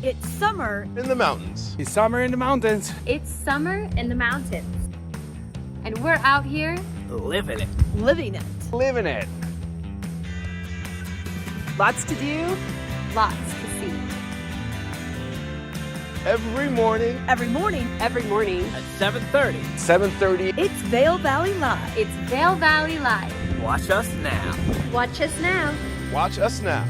It's summer in the mountains. It's summer in the mountains. It's summer in the mountains. And we're out here Living it. living it. Living it. Lots to do. lots to see. Every morning. Every morning, At 7:30. 7:30. it's Vail Valley Live. it's Vail Valley Live. Watch us now. Watch us now. Watch us now.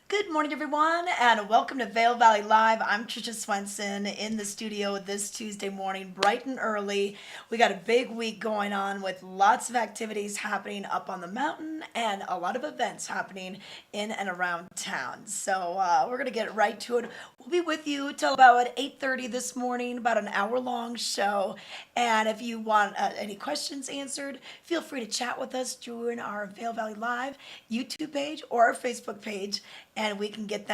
Good morning, everyone, and welcome to Vail Valley Live. I'm Trisha Swenson in the studio this Tuesday morning, bright and early. We got a big week going on with lots of activities happening up on the mountain and a lot of events happening in and around town. So we're going to get right to it. We'll be with you till about 8:30 this morning, about an hour-long show. And if you want any questions answered, feel free to chat with us during our Vail Valley Live YouTube page or our Facebook page, and we can get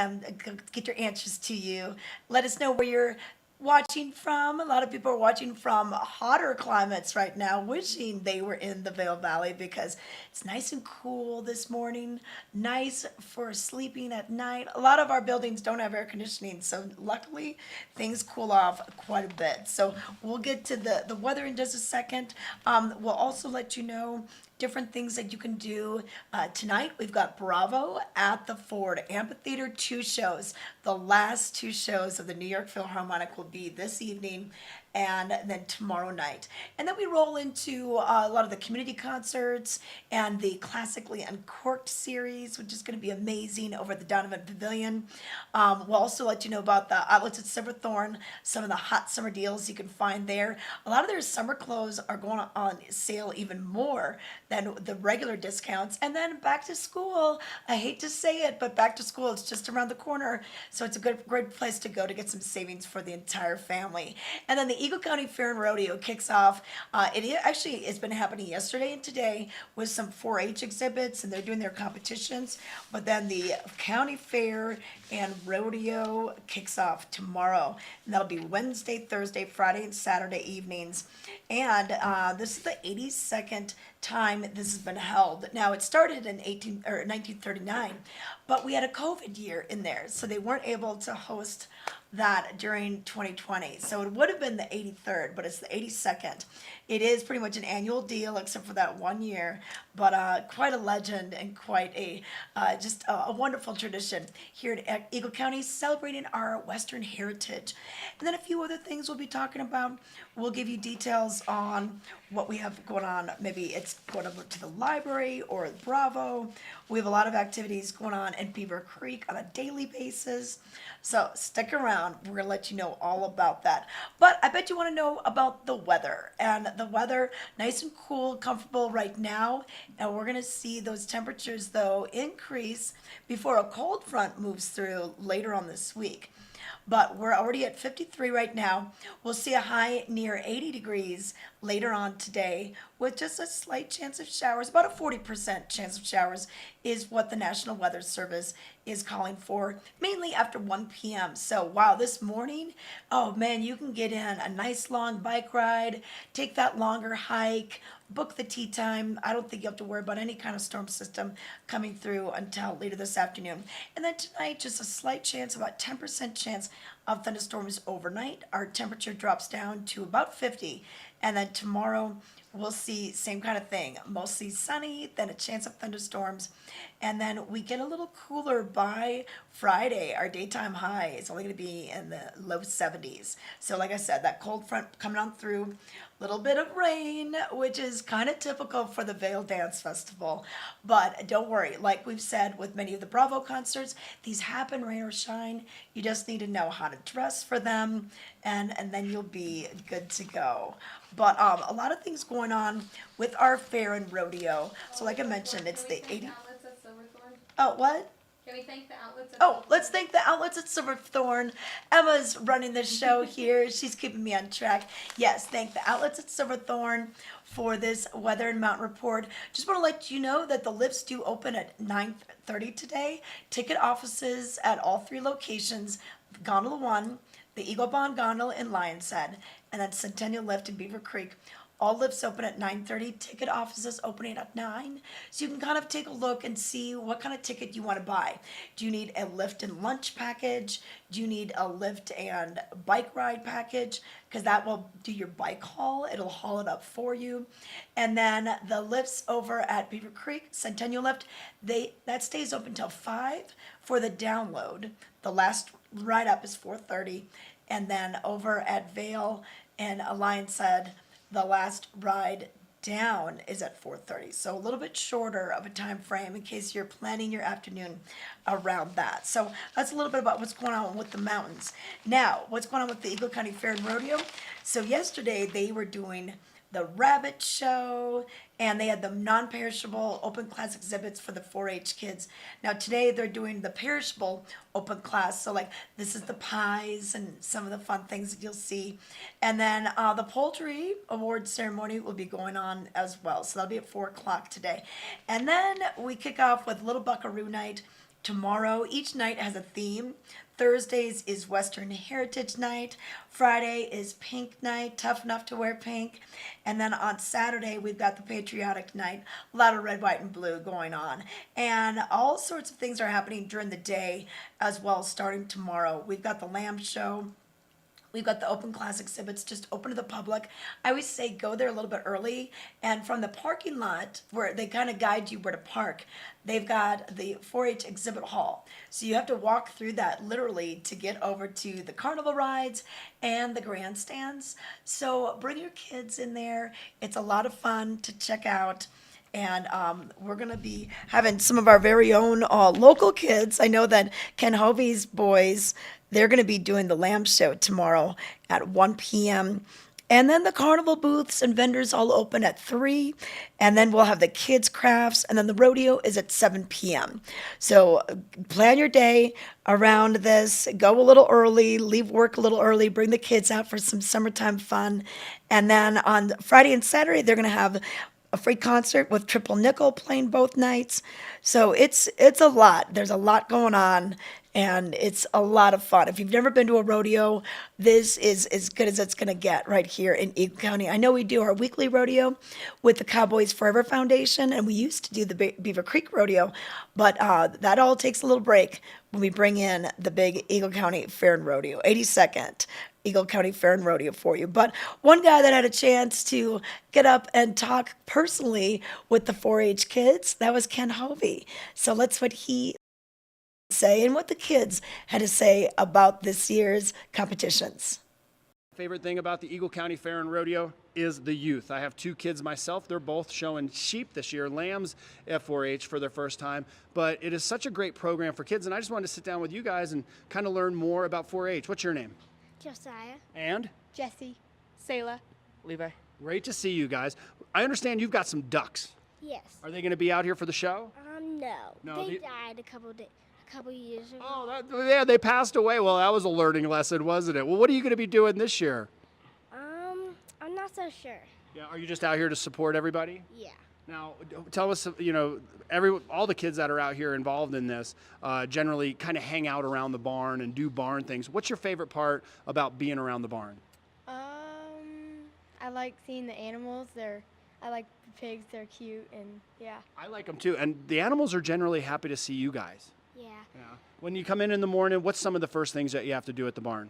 your answers to you. Let us know where you're watching from. A lot of people are watching from hotter climates right now, wishing they were in the Vail Valley because it's nice and cool this morning, nice for sleeping at night. A lot of our buildings don't have air conditioning, so luckily things cool off quite a bit. So we'll get to the weather in just a second. We'll also let you know different things that you can do. Tonight, we've got Bravo at the Ford Amphitheater, 2 shows. The last 2 shows of the New York Philharmonic will be this evening and then tomorrow night. And then we roll into a lot of the community concerts and the Classically Uncorked series, which is going to be amazing over at the Donovan Pavilion. We'll also let you know about the outlets at Silverthorne, some of the hot summer deals you can find there. A lot of their summer clothes are going on sale even more than the regular discounts. And then back to school, I hate to say it, but back to school is just around the corner. So it's a great place to go to get some savings for the entire family. And then the Eagle County Fair and Rodeo kicks off. It actually has been happening yesterday and today with some 4-H exhibits, and they're doing their competitions. But then the county fair and rodeo kicks off tomorrow, and that'll be Wednesday, Thursday, Friday, and Saturday evenings. And this is the 82nd time this has been held. Now, it started in 1939, but we had a COVID year in there, so they weren't able to host that during 2020. So it would have been the 83rd, but it's the 82nd. It is pretty much an annual deal, except for that 1 year, but quite a legend and quite just a wonderful tradition here at Eagle County, celebrating our Western heritage. And then a few other things we'll be talking about. We'll give you details on what we have going on. Maybe it's going over to the library or Bravo. We have a lot of activities going on in Beaver Creek on a daily basis. So stick around. We're going to let you know all about that. But I bet you want to know about the weather. And the weather, nice and cool, comfortable right now. And we're going to see those temperatures, though, increase before a cold front moves through later on this week. But we're already at 53 right now. We'll see a high near 80 degrees later on today with just a slight chance of showers. About a 40% chance of showers is what the National Weather Service is calling for, mainly after 1 p.m. So, wow, this morning, oh man, you can get in a nice long bike ride, take that longer hike, book the tea time. I don't think you have to worry about any kind of storm system coming through until later this afternoon. And then tonight, just a slight chance, about 10% chance of thunderstorms overnight. Our temperature drops down to about 50. And then tomorrow, we'll see same kind of thing. Mostly sunny, then a chance of thunderstorms. And then we get a little cooler by Friday. Our daytime high is only going to be in the low 70s. So like I said, that cold front coming on through. Little bit of rain, which is kind of typical for the Vail Dance Festival. But don't worry, like we've said with many of the Bravo concerts, these happen rain or shine. You just need to know how to dress for them, and then you'll be good to go. But a lot of things going on with our fair and rodeo. So like I mentioned, it's the 80. Oh, what? Can we thank the outlets? Oh, let's thank the outlets at Silverthorne. Emma's running the show here. She's keeping me on track. Yes, thank the outlets at Silverthorne for this weather and mountain report. Just want to let you know that the lifts do open at 9:30 today. Ticket offices at all 3 locations, Gondola 1, the Eagle Bond Gondola in Lion's Head, and then Centennial Lift in Beaver Creek. All lifts open at 9:30. Ticket offices opening at 9. So you can kind of take a look and see what kind of ticket you want to buy. Do you need a lift and lunch package? Do you need a lift and bike ride package? Because that will do your bike haul. It'll haul it up for you. And then the lifts over at Beaver Creek, Centennial Lift, that stays open till 5 for the download. The last ride up is 4:30. And then over at Vail and Alliance said the last ride down is at 4:30. So a little bit shorter of a time frame in case you're planning your afternoon around that. So that's a little bit about what's going on with the mountains. Now, what's going on with the Eagle County Fair and Rodeo? So yesterday they were doing the rabbit show, and they had the non-perishable open class exhibits for the 4-H kids. Now today they're doing the perishable open class, so like this is the pies and some of the fun things that you'll see. And then the poultry award ceremony will be going on as well, so that'll be at 4 o'clock today. And then we kick off with Little Buckaroo Night tomorrow. Each night has a theme. Thursdays is Western Heritage Night. Friday is Pink Night, tough enough to wear pink. And then on Saturday, we've got the Patriotic Night, a lot of red, white, and blue going on. And all sorts of things are happening during the day as well, starting tomorrow. We've got the Lamb Show. We've got the open class exhibits just open to the public. I always say go there a little bit early, and from the parking lot where they kind of guide you where to park, they've got the 4-H exhibit hall. So you have to walk through that literally to get over to the carnival rides and the grandstands. So bring your kids in there. It's a lot of fun to check out. And we're going to be having some of our very own local kids. I know that Ken Hovey's boys, they're going to be doing the Lamb Show tomorrow at 1 p.m. And then the carnival booths and vendors all open at 3. And then we'll have the kids' crafts. And then the rodeo is at 7 p.m. So plan your day around this. Go a little early, leave work a little early, bring the kids out for some summertime fun. And then on Friday and Saturday, they're going to have a free concert with Triple Nickel playing both nights. So it's a lot. There's a lot going on, and it's a lot of fun. If you've never been to a rodeo, this is as good as it's going to get right here in Eagle County. I know we do our weekly rodeo with the Cowboys Forever Foundation, and we used to do the Beaver Creek Rodeo, but that all takes a little break when we bring in the big Eagle County Fair and Rodeo, 82nd Eagle County Fair and Rodeo for you. But one guy that had a chance to get up and talk personally with the 4-H kids, that was Ken Hovey. So let's what he say and what the kids had to say about this year's competitions. Favorite thing about the Eagle County Fair and Rodeo is the youth. I have 2 kids myself. They're both showing sheep this year, lambs at 4-H for their first time. But it is such a great program for kids, and I just wanted to sit down with you guys and kind of learn more about 4-H. What's your name? Josiah. And? Jesse. Selah. Levi. Great to see you guys. I understand you've got some ducks. Yes. Are they going to be out here for the show? No. No, They the- died a couple years ago. Oh, yeah, they passed away. Well, that was a learning lesson, wasn't it? Well, what are you going to be doing this year? I'm not so sure. Yeah, are you just out here to support everybody? Yeah. Now, tell us, all the kids that are out here involved in this generally kind of hang out around the barn and do barn things. What's your favorite part about being around the barn? I like seeing the animals. I like the pigs. They're cute, and yeah. I like them too. And the animals are generally happy to see you guys. Yeah. Yeah. When you come in the morning, what's some of the first things that you have to do at the barn?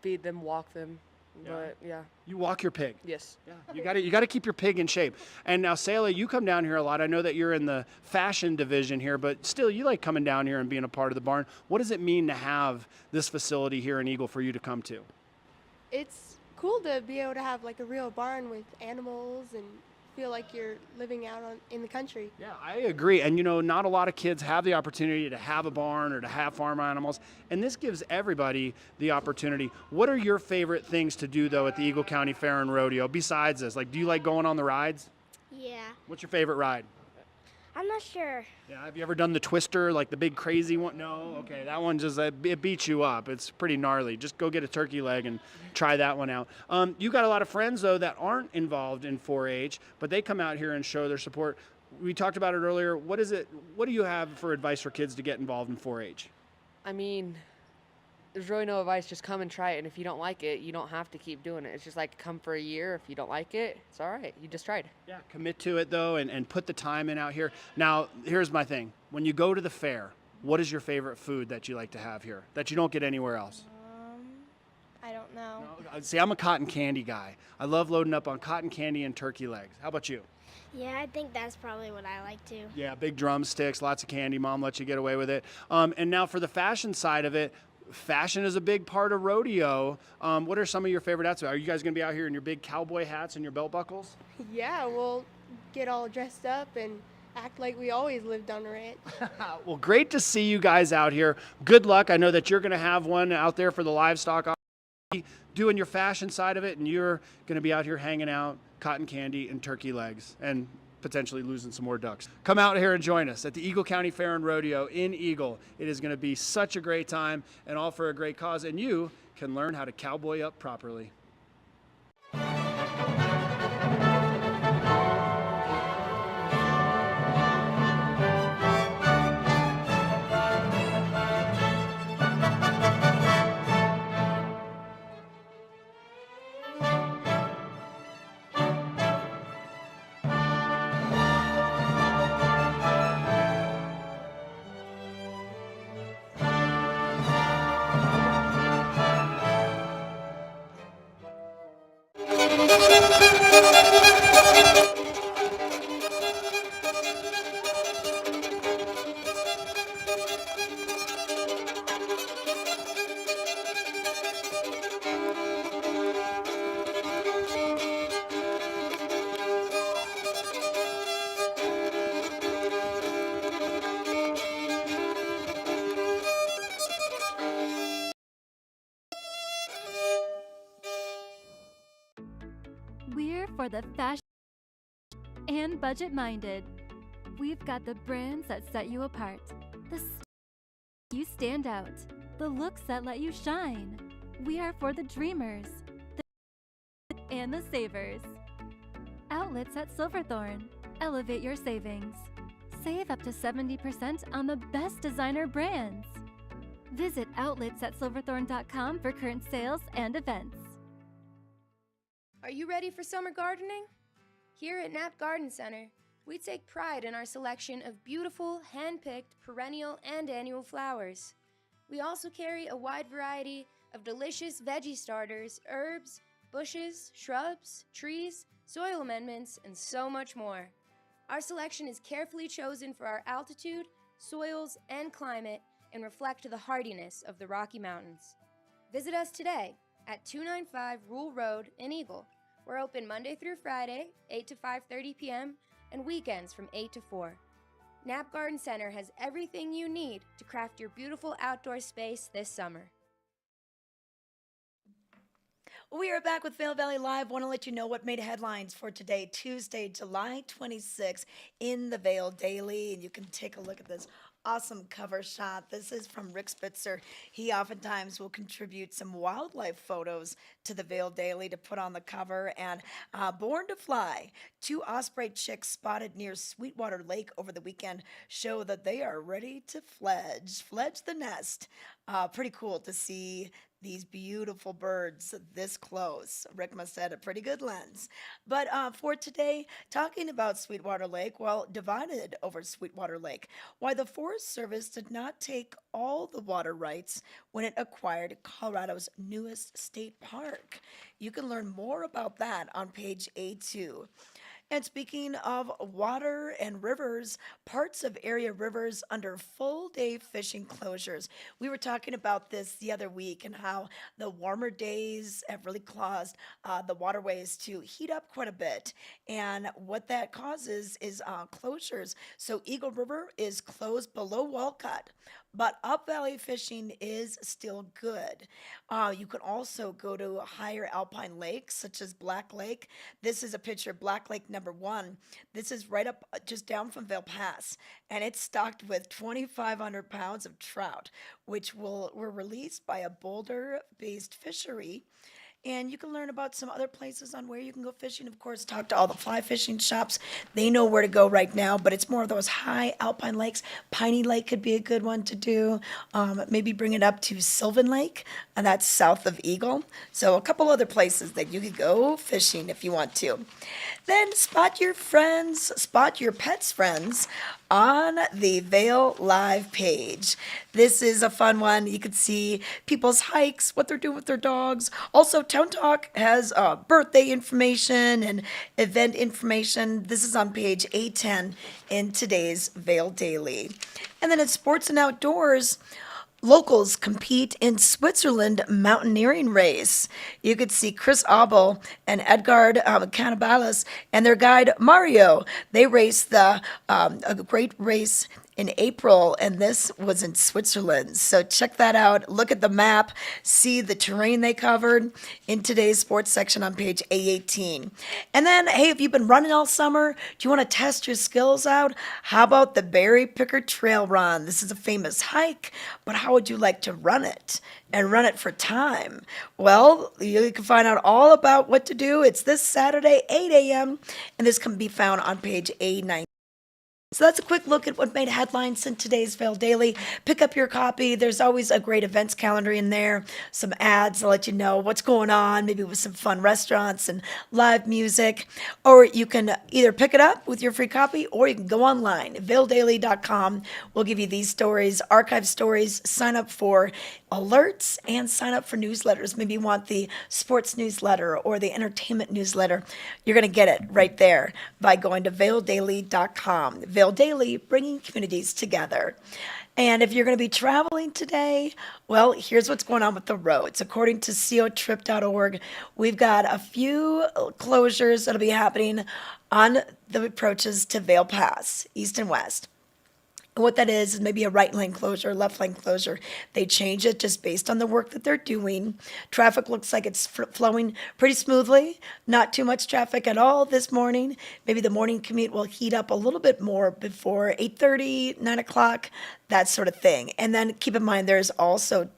Feed them, walk them. Yeah. But yeah. You walk your pig. Yes. Yeah, you got to keep your pig in shape. And now, Selah, you come down here a lot. I know that you're in the fashion division here, but still, you like coming down here and being a part of the barn. What does it mean to have this facility here in Eagle for you to come to? It's cool to be able to have like a real barn with animals and feel like you're living out in the country. Yeah, I agree. And not a lot of kids have the opportunity to have a barn or to have farm animals. And this gives everybody the opportunity. What are your favorite things to do, though, at the Eagle County Fair and Rodeo besides this? Like, do you like going on the rides? Yeah. What's your favorite ride? I'm not sure. Yeah, have you ever done the Twister, like the big crazy one? No? Okay, that one just, it beats you up. It's pretty gnarly. Just go get a turkey leg and try that one out. You got a lot of friends, though, that aren't involved in 4-H, but they come out here and show their support. We talked about it earlier. What do you have for advice for kids to get involved in 4-H? I mean, There's really no advice. Just come and try it. And if you don't like it, you don't have to keep doing it. It's just like come for a year. If you don't like it, it's all right. You just tried. Yeah, commit to it though, and put the time in out here. Now, here's my thing. When you go to the fair, what is your favorite food that you like to have here that you don't get anywhere else? I don't know. See, I'm a cotton candy guy. I love loading up on cotton candy and turkey legs. How about you? Yeah, I think that's probably what I like too. Yeah, big drumsticks, lots of candy. Mom lets you get away with it. And now for the fashion side of it, fashion is a big part of rodeo. What are some of your favorite outfits? Are you guys going to be out here in your big cowboy hats and your belt buckles? Yeah, we'll get all dressed up and act like we always lived on a ranch. Well, great to see you guys out here. Good luck. I know that you're going to have one out there for the livestock, doing your fashion side of it, and you're going to be out here hanging out, cotton candy and turkey legs, and potentially losing some more ducks. Come out here and join us at the Eagle County Fair and Rodeo in Eagle. It is going to be such a great time and all for a great cause, and you can learn how to cowboy up properly. We're for the fashion and budget-minded. We've got the brands that set you apart, the you stand out, the looks that let you shine. We are for the dreamers and the savers. Outlets at Silverthorne. Elevate your savings. Save up to 70% on the best designer brands. Visit outlets@silverthorne.com for current sales and events. Are you ready for summer gardening? Here at Knapp Garden Center, we take pride in our selection of beautiful, hand-picked, perennial, and annual flowers. We also carry a wide variety of delicious veggie starters, herbs, bushes, shrubs, trees, soil amendments, and so much more. Our selection is carefully chosen for our altitude, soils, and climate and reflect the hardiness of the Rocky Mountains. Visit us today at 295 Rule Road in Eagle. We're open Monday through Friday, 8 to 5:30 p.m., and weekends from 8 to 4. Knapp Garden Center has everything you need to craft your beautiful outdoor space this summer. We are back with Vail Valley Live. Want to let you know what made headlines for today, Tuesday, July 26th, in the Vail Daily. And you can take a look at this awesome cover shot. This is from Rick Spitzer. He oftentimes will contribute some wildlife photos to the Vail Daily to put on the cover. And Born to Fly, 2 osprey chicks spotted near Sweetwater Lake over the weekend show that they are ready to fledge the nest. Pretty cool to see these beautiful birds this close. Rick must have had a pretty good lens. But for today, talking about Sweetwater Lake, well, divided over Sweetwater Lake, why the Forest Service did not take all the water rights when it acquired Colorado's newest state park. You can learn more about that on page A2. And speaking of water and rivers, parts of area rivers under full-day fishing closures. We were talking about this the other week and how the warmer days have really caused the waterways to heat up quite a bit. And what that causes is closures. So Eagle River is closed below Walcott, but up valley fishing is still good. You can also go to higher alpine lakes, such as Black Lake. This is a picture of Black Lake number 1. This is right up just down from Vail Pass, and it's stocked with 2,500 pounds of trout, which were released by a Boulder-based fishery. And you can learn about some other places on where you can go fishing. Of course, talk to all the fly fishing shops. They know where to go right now, but it's more of those high alpine lakes. Piney Lake could be a good one to do. Maybe bring it up to Sylvan Lake, and that's south of Eagle. So a couple other places that you could go fishing if you want to. Then spot your friends, spot your pets' friends on the Vail Live page. This is a fun one. You can see people's hikes, what they're doing with their dogs. Also, Town Talk has birthday information and event information. This is on page 810 in today's Vail Daily. And then in Sports and Outdoors, locals compete in Switzerland mountaineering race. You could see Chris Abel and Edgard Cannibales and their guide Mario. They raced a great race in April, and this was in Switzerland. So check that out. Look at the map, see the terrain they covered in today's sports section on page A18. And then, hey, if you've been running all summer, do you want to test your skills out? How about the Berry Picker Trail Run? This is a famous hike, but how would you like to run it and run it for time? Well, you can find out all about what to do. It's this Saturday, 8 a.m., and this can be found on page A19. So that's a quick look at what made headlines in today's Vail Daily. Pick up your copy. There's always a great events calendar in there, some ads to let you know what's going on, maybe with some fun restaurants and live music. Or you can either pick it up with your free copy, or you can go online. VailDaily.com will give you these stories, archive stories, sign up for alerts, and sign up for newsletters. Maybe you want the sports newsletter or the entertainment newsletter. You're going to get it right there by going to VailDaily.com. Vail Daily, bringing communities together. And if you're going to be traveling today, well, here's what's going on with the roads. According to cotrip.org, we've got a few closures that'll be happening on the approaches to Vail Pass, east and west. And what that is maybe a right lane closure, left lane closure. They change it just based on the work that they're doing. Traffic looks like it's flowing pretty smoothly. Not too much traffic at all this morning. Maybe the morning commute will heat up a little bit more before 8:30, 9 o'clock, that sort of thing. And then keep in mind there's also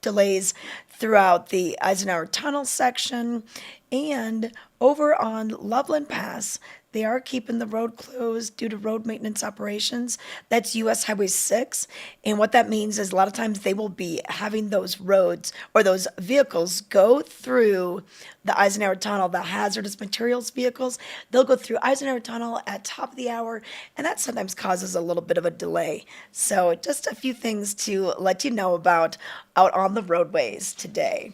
delays throughout the Eisenhower Tunnel section and over on Loveland Pass. They are keeping the road closed due to road maintenance operations. That's US Highway 6. And what that means is a lot of times they will be having those roads or those vehicles go through the Eisenhower Tunnel, the hazardous materials vehicles. They'll go through Eisenhower Tunnel at top of the hour, and that sometimes causes a little bit of a delay. So just a few things to let you know about out on the roadways today.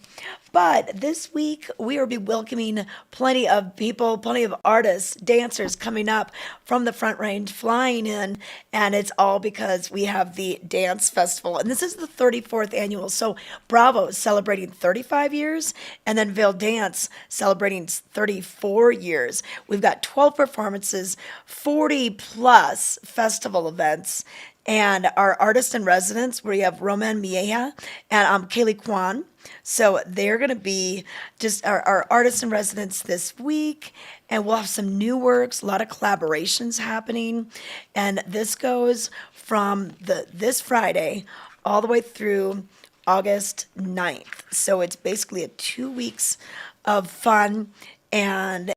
But this week, we will be welcoming plenty of people, plenty of artists, dancers coming up from the Front Range, flying in, and it's all because we have the Dance Festival. And this is the 34th annual, so Bravo is celebrating 35 years, and then Vail Dance celebrating 34 years. We've got 12 performances, 40-plus festival events, and our artist in residence, we have Roman Mieja and Kaylee Kwan. So they're going to be just our artists in residence this week, and we'll have some new works, a lot of collaborations happening. And this goes from this Friday all the way through August 9th. So it's basically a 2 weeks of fun, and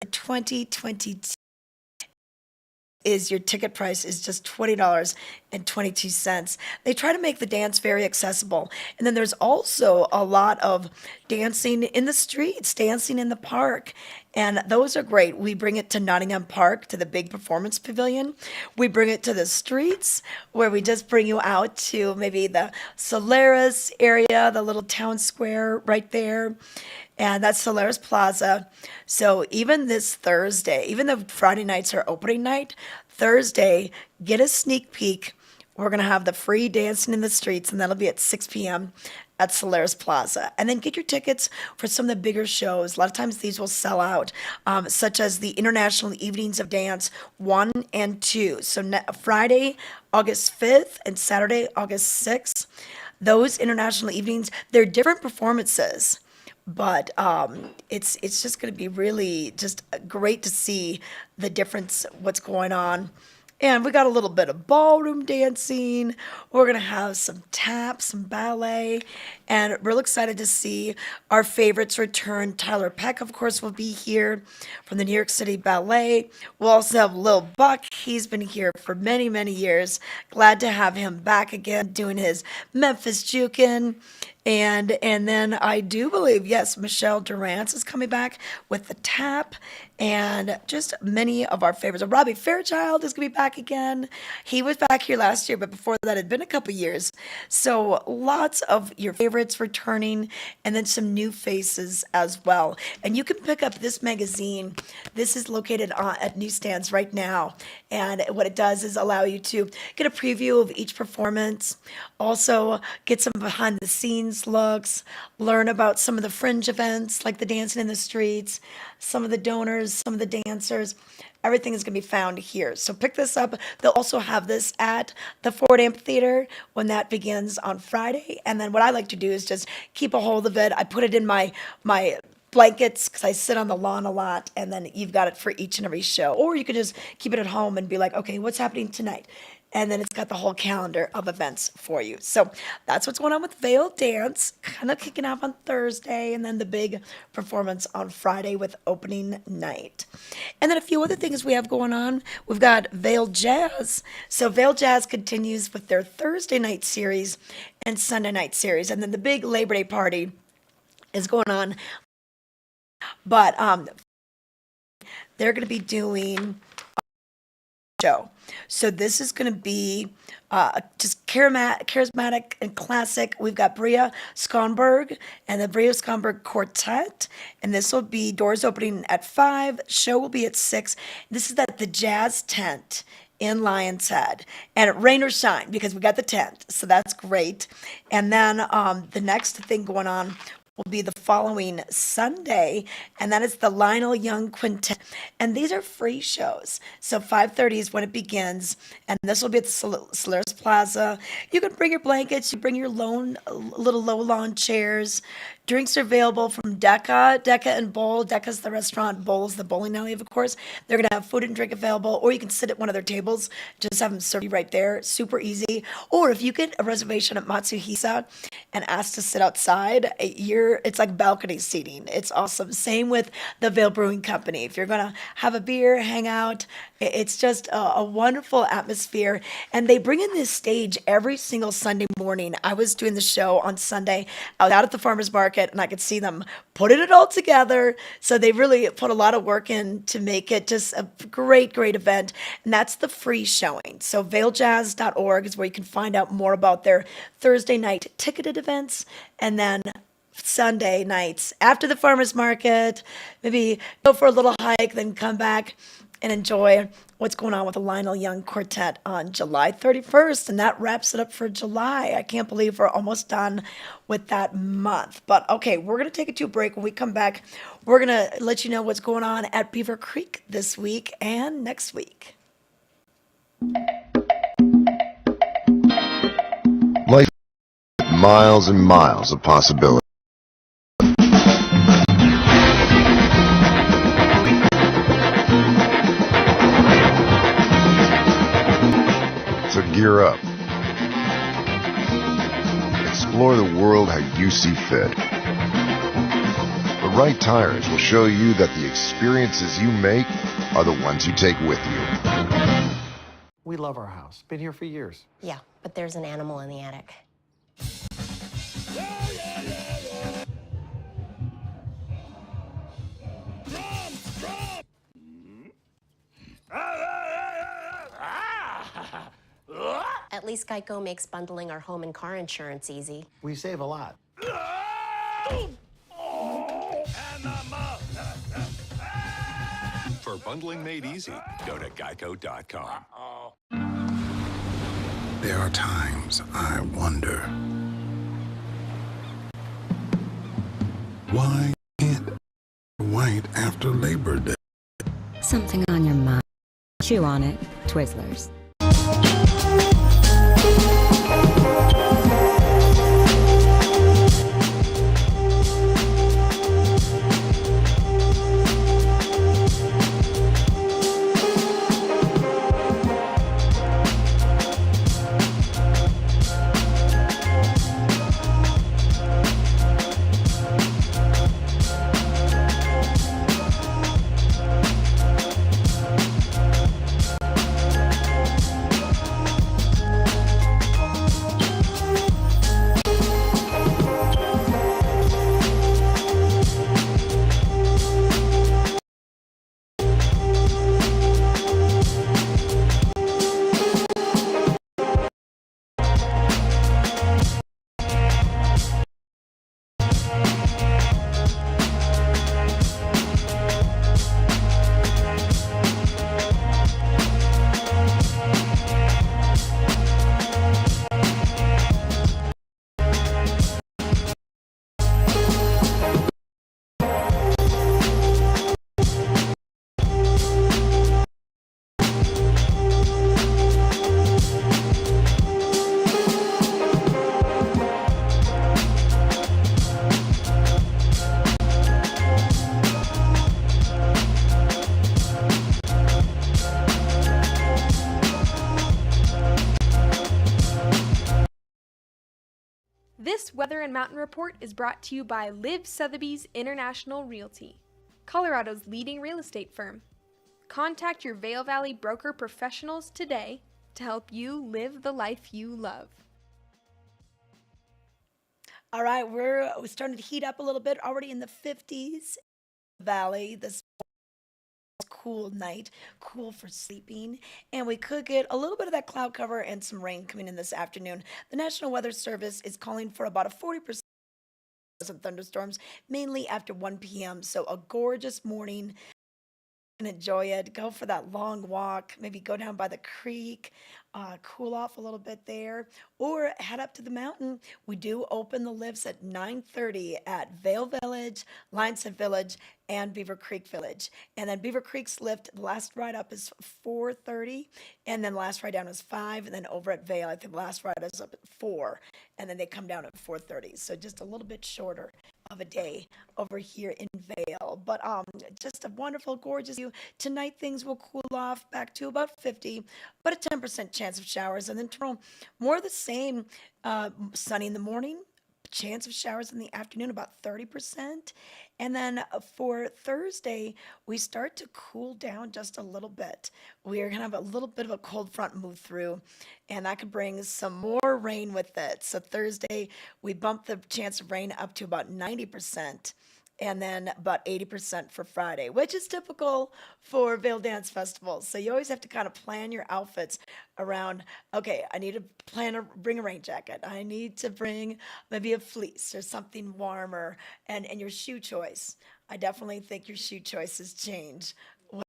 2022 is your ticket price is just $20.22. They try to make the dance very accessible. And then there's also a lot of dancing in the streets, dancing in the park. And those are great. We bring it to Nottingham Park, to the big performance pavilion. We bring it to the streets, where we just bring you out to maybe the Solaris area, the little town square right there. And that's Solaris Plaza. So even this Thursday, even though Friday nights are opening night, Thursday, get a sneak peek. We're going to have the free dancing in the streets, and that'll be at 6 p.m. at Solaris Plaza. And then get your tickets for some of the bigger shows. A lot of times these will sell out, such as the International Evenings of Dance 1 and 2. So Friday, August 5th, and Saturday, August 6th. Those international evenings, they're different performances. But it's just going to be really just great to see the difference, what's going on And we got a little bit of ballroom dancing. We're going to have some tap, some ballet. And real excited to see our favorites return. Tyler Peck, of course, will be here from the New York City Ballet. We'll also have Lil Buck. He's been here for many, many years. Glad to have him back again doing his Memphis Jukin'. And then I do believe, yes, Michelle Durance is coming back with the tap, and just many of our favorites. Robbie Fairchild is going to be back again. He was back here last year, but before that, it had been a couple years. So lots of your favorites returning, and then some new faces as well. And you can pick up this magazine. This is located at newsstands right now, and what it does is allow you to get a preview of each performance, also get some behind the scenes looks, learn about some of the fringe events like the Dancing in the Streets, some of the donors, some of the dancers. Everything is going to be found here. So pick this up. They'll also have this at the Ford Amphitheater when that begins on Friday. And then what I like to do is just keep a hold of it. I put it in my blankets because I sit on the lawn a lot, and then you've got it for each and every show. Or you could just keep it at home and be like, okay, what's happening tonight? And then it's got the whole calendar of events for you. So that's what's going on with Vail Dance, kind of kicking off on Thursday, and then the big performance on Friday with opening night. And then a few other things we have going on. We've got Vail Jazz. So Vail Jazz continues with their Thursday night series and Sunday night series. And then the big Labor Day party is going on. But they're going to be doing show. So this is going to be just charismatic and classic. We've got Bria Skonberg and the Bria Skonberg Quartet, and this will be doors opening at 5. Show will be at 6. This is at the Jazz Tent in Lion's Head, and rain or shine because we got the tent, so that's great. And then the next thing going on will be the following Sunday, and that is the Lionel Young Quintet. And these are free shows. So 5:30 is when it begins, and this will be at the Solaris Plaza. You can bring your blankets, you bring your little low lawn chairs. Drinks are available from Decca and Bowl. Decca's the restaurant, Bowl's the bowling alley, of course. They're going to have food and drink available, or you can sit at one of their tables, just have them serve you right there. Super easy. Or if you get a reservation at Matsuhisa and ask to sit outside, it's like balcony seating. It's awesome. Same with the Vail Brewing Company. If you're going to have a beer, hang out, it's just a wonderful atmosphere. And they bring in this stage every single Sunday morning. I was doing the show on Sunday. I was out at the farmer's market, and I could see them putting it all together. So they really put a lot of work in to make it just a great, great event. And that's the free showing. So vailjazz.org is where you can find out more about their Thursday night ticketed events. And then Sunday nights after the farmer's market, maybe go for a little hike, then come back and enjoy what's going on with the Lionel Young Quartet on July 31st. And that wraps it up for July. I can't believe we're almost done with that month. But okay, we're going to take it to a break. When we come back, we're going to let you know what's going on at Beaver Creek this week and next week. Life, miles and miles of possibility. So gear up. Explore the world how you see fit. The right tires will show you that the experiences you make are the ones you take with you. We love our house. Been here for years. Yeah, but there's an animal in the attic. At least Geico makes bundling our home and car insurance easy. We save a lot. For bundling made easy, go to geico.com. There are times I wonder, why can't I white after Labor Day? Something on your mind. Chew on it. Twizzlers. weather and mountain report is brought to you by Liv Sotheby's International Realty, Colorado's leading real estate firm. Contact your Vail Valley broker professionals today to help you live the life you love. All right, we're starting to heat up a little bit, already in the 50s. Valley, this cool night, cool for sleeping, and we could get a little bit of that cloud cover and some rain coming in this afternoon. The National Weather Service is calling for about a 40% of thunderstorms, mainly after 1 p.m. So a gorgeous morning, and enjoy it. Go for that long walk. Maybe go down by the creek, cool off a little bit there, or head up to the mountain. We do open the lifts at 9:30 at Vail Village, Lionshead Village, and Beaver Creek Village. And then Beaver Creek's lift, the last ride up is 4:30, and then last ride down is 5, and then over at Vail, I think the last ride is up at 4, and then they come down at 4:30. So just a little bit shorter of a day over here in Vail. But just a wonderful, gorgeous view. Tonight things will cool off back to about 50, but a 10% chance of showers. And then tomorrow, more of the same, sunny in the morning, chance of showers in the afternoon, about 30%. And then for Thursday, we start to cool down just a little bit. We're going to have a little bit of a cold front move through, and that could bring some more rain with it. So Thursday, we bump the chance of rain up to about 90%. And then about 80% for Friday, which is typical for Vail Dance Festival. So you always have to kind of plan your outfits around, okay, I need to bring a rain jacket. I need to bring maybe a fleece or something warmer, and your shoe choice. I definitely think your shoe choices change when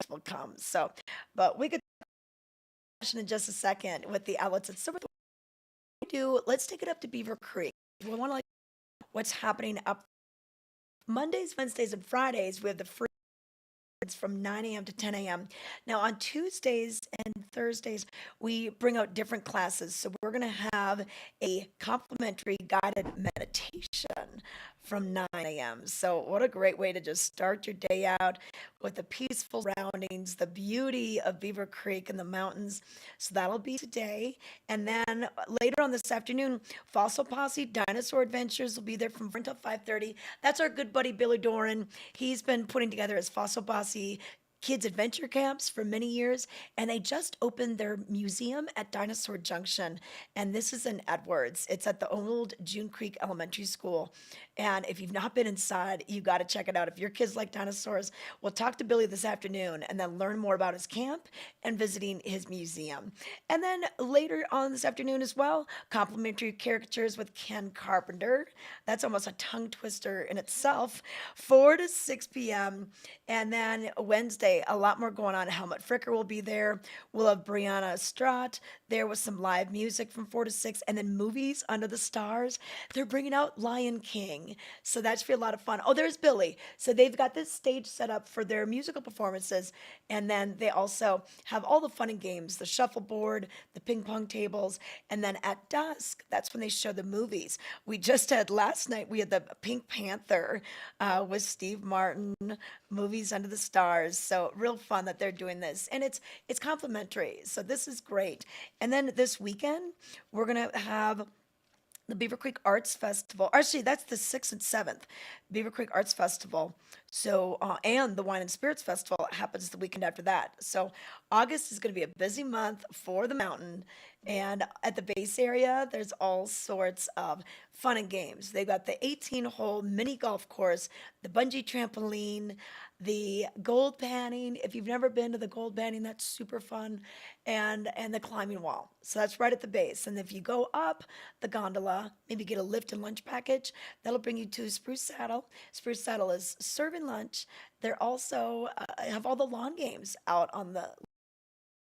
will come. So, but we could in just a second with the outlets. So let's take it up to Beaver Creek. We want to like what's happening up Mondays, Wednesdays, and Fridays. We have the free from 9 a.m. to 10 a.m. Now, on Tuesdays and Thursdays, we bring out different classes. So we're going to have a complimentary guided meditation from 9 a.m. So what a great way to just start your day out with the peaceful surroundings, the beauty of Beaver Creek and the mountains. So that'll be today. And then later on this afternoon, Fossil Posse Dinosaur Adventures will be there from 4 until 5:30. That's our good buddy Billy Doran. He's been putting together his Fossil Posse kids adventure camps for many years, and they just opened their museum at Dinosaur Junction, and this is in Edwards. It's at the old June Creek Elementary School, and if you've not been inside, you got to check it out. If your kids like dinosaurs, we'll talk to Billy this afternoon and then learn more about his camp and visiting his museum. And then later on this afternoon as well, complimentary caricatures with Ken Carpenter. That's almost a tongue twister in itself. 4 to 6 p.m. And then Wednesday, a lot more going on. Helmut Fricker will be there. We'll have Brianna Strat there with some live music from 4 to 6, and then movies under the stars. They're bringing out Lion King, so that should be a lot of fun. Oh, there's Billy. So they've got this stage set up for their musical performances, and then they also have all the fun and games, the shuffleboard, the ping pong tables, and then at dusk, that's when they show the movies. We just had last night, we had the Pink Panther with Steve Martin, movies under the stars. So real fun that they're doing this, and it's complimentary. So this is great. And then this weekend, we're gonna have the Beaver Creek Arts Festival. Actually, that's the 6th and 7th, Beaver Creek Arts Festival. So, and the Wine and Spirits Festival happens the weekend after that. So August is going to be a busy month for the mountain. And at the base area, there's all sorts of fun and games. They've got the 18-hole mini golf course, the bungee trampoline, the gold panning. If you've never been to the gold panning, that's super fun, and the climbing wall. So that's right at the base. And if you go up the gondola, maybe get a lift and lunch package, that'll bring you to Spruce Saddle. Spruce Saddle is serving lunch. They're also have all the lawn games out on the.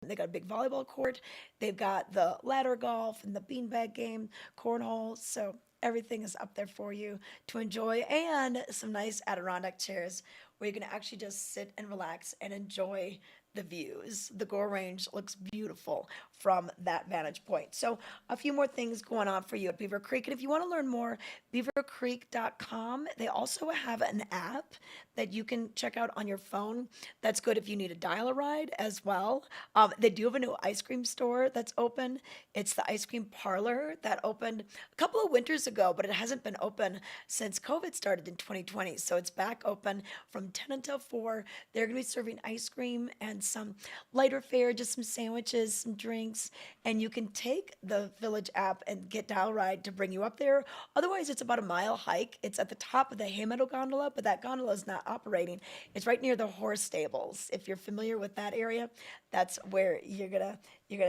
They got a big volleyball court. They've got the ladder golf and the beanbag game, cornhole. So everything is up there for you to enjoy, and some nice Adirondack chairs where you can actually just sit and relax and enjoy the views. The Gore Range looks beautiful from that vantage point. So a few more things going on for you at Beaver Creek. And if you want to learn more, beavercreek.com. They also have an app that you can check out on your phone. That's good if you need to dial a ride as well. They do have a new ice cream store that's open. It's the ice cream parlor that opened a couple of winters ago, but it hasn't been open since COVID started in 2020. So it's back open from 10 until 4. They're going to be serving ice cream and some lighter fare, just some sandwiches, some drinks, and you can take the Village app and get dial ride to bring you up there. Otherwise, it's about a mile hike. It's at the top of the Haymeadow gondola, but that gondola is not operating. It's right near the horse stables. If you're familiar with that area, that's where you're gonna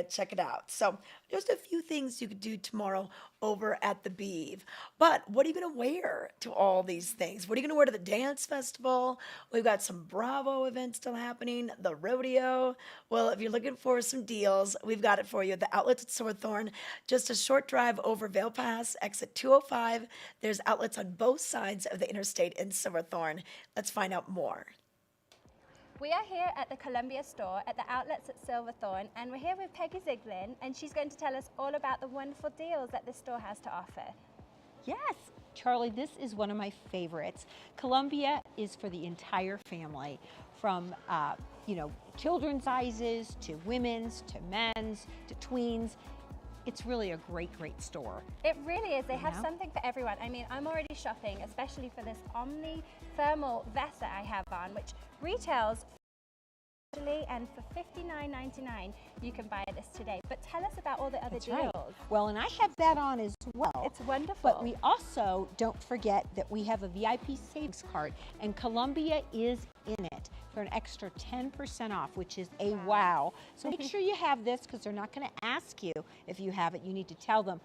check it out. So just a few things you could do tomorrow over at the Beeve. But what are you gonna wear to all these things? What are you gonna wear to the dance festival? We've got some Bravo events still happening, the rodeo. Well, if you're looking for some deals, we've got it for you. The outlets at Sorthorn, just a short drive over Vail Pass, exit 205. There's outlets on both sides of the interstate in Silverthorne. Let's find out more. We are here at the Columbia store at the outlets at Silverthorne, and we're here with Peggy Ziglin, and she's going to tell us all about the wonderful deals that this store has to offer. Yes, Charlie, this is one of my favorites. Columbia is for the entire family, from children's sizes to women's to men's to tweens. It's really a great, great store. It really is. They have something for everyone. I mean, I'm already shopping, especially for this Omni thermal vest that I have on, which retails and for $59.99 you can buy this today. But tell us about all the other deals. Right. Well, and I have that on as well. It's wonderful. But we also don't forget that we have a VIP savings card, and Columbia is in it for an extra 10% off, which is a wow. So make sure you have this, because they're not going to ask you if you have it. You need to tell them,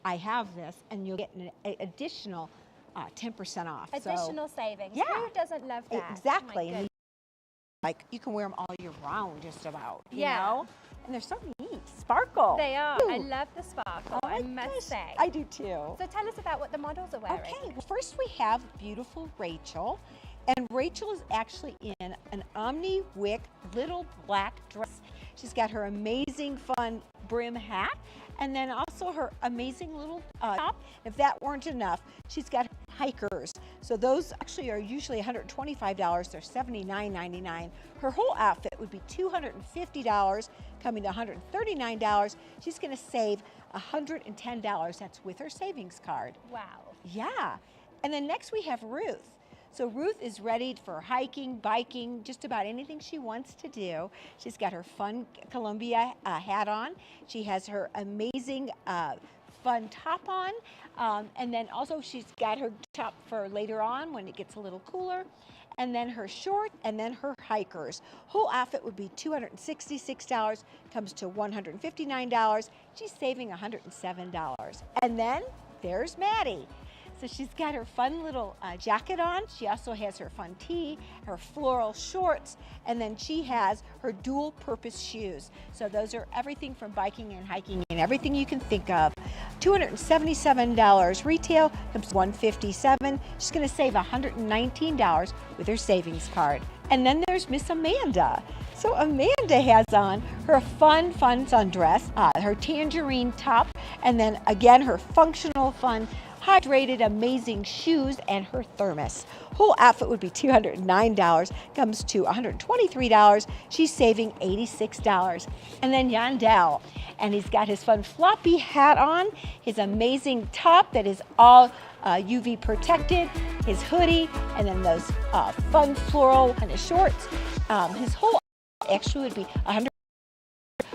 I have this, and you'll get an additional 10% off. Additional savings. Yeah. Who doesn't love that? Exactly. And like, you can wear them all year round, just about. You know? And they're so neat. Sparkle. They are. Ooh. I love the sparkle, I must say. I do too. So tell us about what the models are wearing. Okay, well, first we have beautiful Rachel. And Rachel is actually in an Omni Wick little black dress. She's got her amazing fun brim hat, and then also her amazing little top. If that weren't enough, she's got hikers. So those actually are usually $125. They're $79.99. Her whole outfit would be $250, coming to $139. She's going to save $110. That's with her savings card. Wow. Yeah. And then next we have Ruth. So Ruth is ready for hiking, biking, just about anything she wants to do. She's got her fun Columbia hat on. She has her amazing fun top on. And then also she's got her top for later on when it gets a little cooler. And then her short, and then her hikers. Whole outfit would be $266, comes to $159. She's saving $107. And then there's Maddie. So she's got her fun little jacket on. She also has her fun tee, her floral shorts, and then she has her dual purpose shoes. So those are everything from biking and hiking and everything you can think of. $277 retail, comes to $157. She's gonna save $119 with her savings card. And then there's Miss Amanda. So Amanda has on her fun sundress, her tangerine top, and then again her functional fun hydrated amazing shoes and her thermos. Whole outfit would be $209, comes to $123. She's saving $86. And then Yandel, and he's got his fun floppy hat on, his amazing top that is all UV protected, his hoodie, and then those fun floral kind of shorts. His whole actually would be $100.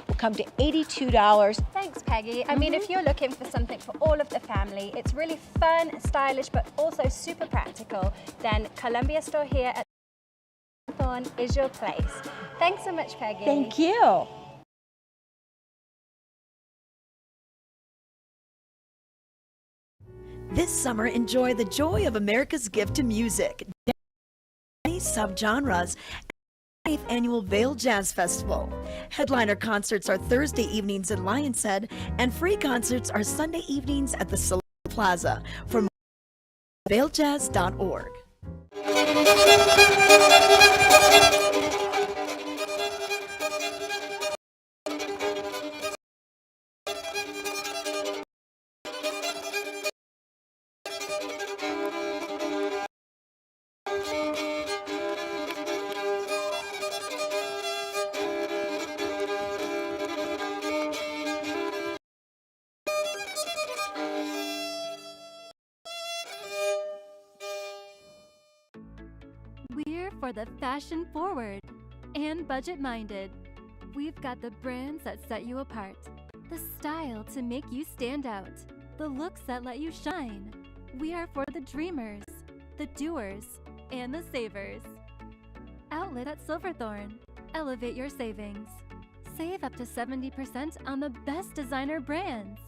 Will come to $82. Thanks, Peggy. I mean, if you're looking for something for all of the family, it's really fun, stylish, but also super practical, then Columbia store here at Thorn is your place. Thanks so much, Peggy. Thank you. This summer, enjoy the joy of America's gift to music. Many subgenres. 8th Annual Vail Jazz Festival. Headliner concerts are Thursday evenings at Lion's Head, and free concerts are Sunday evenings at the Salon Plaza. For more, vailjazz.org. for the fashion forward and budget minded. We've got the brands that set you apart, the style to make you stand out, the looks that let you shine. We are for the dreamers, the doers, and the savers. Outlet at Silverthorne. Elevate your savings. Save up to 70% on the best designer brands.